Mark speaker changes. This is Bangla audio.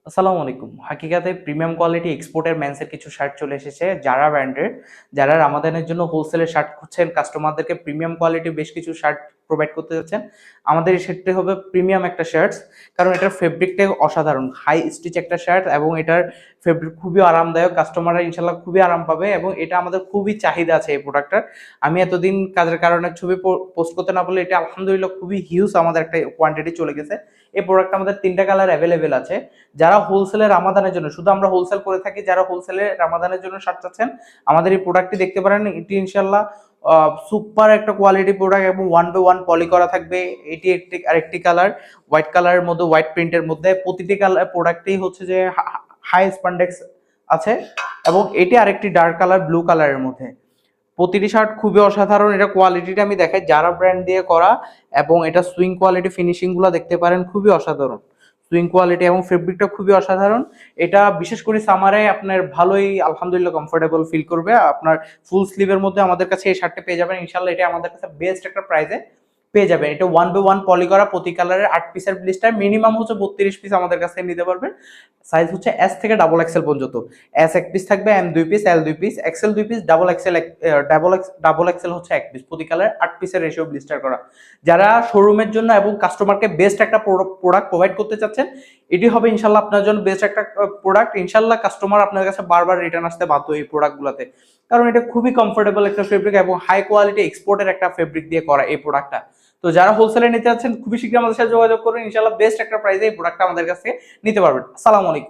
Speaker 1: আসসালামু আলাইকুম। হাকিকাতে প্রিমিয়াম কোয়ালিটি এক্সপোর্টের মেন্সের কিছু শার্ট চলে এসেছে যারা ব্র্যান্ডের। যারা রামাদানের জন্য হোলসেলের শার্ট খুঁজছেন, কাস্টমারদেরকে প্রিমিয়াম কোয়ালিটির বেশ কিছু শার্ট প্রোভাইড করতে যাচ্ছেন, আমাদের এই শার্টটি হবে প্রিমিয়াম একটা শার্টস। কারণ এটার ফেব্রিকটা অসাধারণ, হাই স্টিচ একটা শার্ট এবং এটার ফেব্রিক খুবই আরামদায়ক। কাস্টমাররা ইনশাল্লাহ খুবই আরাম পাবে এবং এটা আমাদের খুবই চাহিদা আছে এই প্রোডাক্টটার। আমি এতদিন কাজের কারণে ছবি পোস্ট করতে না পারলে এটা আলহামদুলিল্লাহ খুবই হিউজ আমাদের একটা কোয়ান্টিটি চলে গেছে। এই প্রোডাক্টটা আমাদের 3টা কালার অ্যাভেলেবেল আছে। যারা হোলসেলে রামাদানের জন্য, শুধু আমরা হোলসেল করে থাকি, যারা হোলসেলে রামাদানের জন্য শার্ট চাচ্ছেন আমাদের এই প্রোডাক্টটি দেখতে পারেন। এটি ইনশাল্লাহ সুপার একটা কোয়ালিটি প্রোডাক্ট এবং 1/1 পলি করা থাকবে। এটি একটি আরেকটি কালার হোয়াইট কালারের মধ্যে, হোয়াইট প্রিন্টের মধ্যে। প্রতিটি কালার প্রোডাক্টেই হচ্ছে যে হাই স্প্যান্ডেক্স আছে এবং এটি আরেকটি ডার্ক কালার ব্লু কালারের মধ্যে। প্রতিটি শার্ট খুবই অসাধারণ। এটা কোয়ালিটিটা আমি দেখাই, যারা ব্র্যান্ড দিয়ে করা এবং এটা সুইং কোয়ালিটি ফিনিশিং গুলো দেখতে পারেন, খুবই অসাধারণ সুইং কোয়ালিটি এবং ফেব্রিকটা খুবই অসাধারণ। এটা বিশেষ করে সামারে আপনার ভালোই আলহামদুলিল্লাহ কমফোর্টেবল ফিল করবে। আপনার ফুল স্লিভের মধ্যে আমাদের কাছে এই শার্টটা পেয়ে যাবেন ইনশাল্লাহ। এটা আমাদের কাছে বেস্ট একটা প্রাইসে পেয়ে যাবেন। এটা 1/1 পলি করা, প্রতি কালারের 8 পিসের ব্লিস্টার, মিনিমাম হচ্ছে 32 পিস আমাদের কাছে নিতে পারবেন। সাইজ হচ্ছে এস থেকে ডাবল এক্সেল পর্যন্ত। এস 1 পিস থাকবে, M 2 piece, L 2 piece, XL 2 piece, double XL হচ্ছে 1 পিস। প্রতি কালার 8 পিসের রেশিও ব্লিস্টার করা। যারা শোরুমের জন্য এবং কাস্টমারকে বেস্ট একটা প্রোডাক্ট প্রোভাইড করতে চাচ্ছেন, এটি হবে ইনশাল্লাহ আপনার জন্য বেস্ট একটা প্রোডাক্ট। ইনশাল্লাহ কাস্টমার আপনার কাছে বারবার রিটার্ন আসতে বাধ্য এই প্রোডাক্টগুলোতে, কারণ এটা খুবই কমফোর্টেবল একটা ফেব্রিক এবং হাই কোয়ালিটি এক্সপোর্টের একটা ফেব্রিক দিয়ে করা এই প্রোডাক্টটা। তো যারা হোলসেলে নিতে চাচ্ছেন খুবই শীঘ্রই আমাদের সাথে যোগাযোগ করুন, ইনশাল্লাহ বেস্ট একটা প্রাইসে এই প্রোডাক্টটা আমাদের কাছে নিতে পারবেন। আসসালামু আলাইকুম।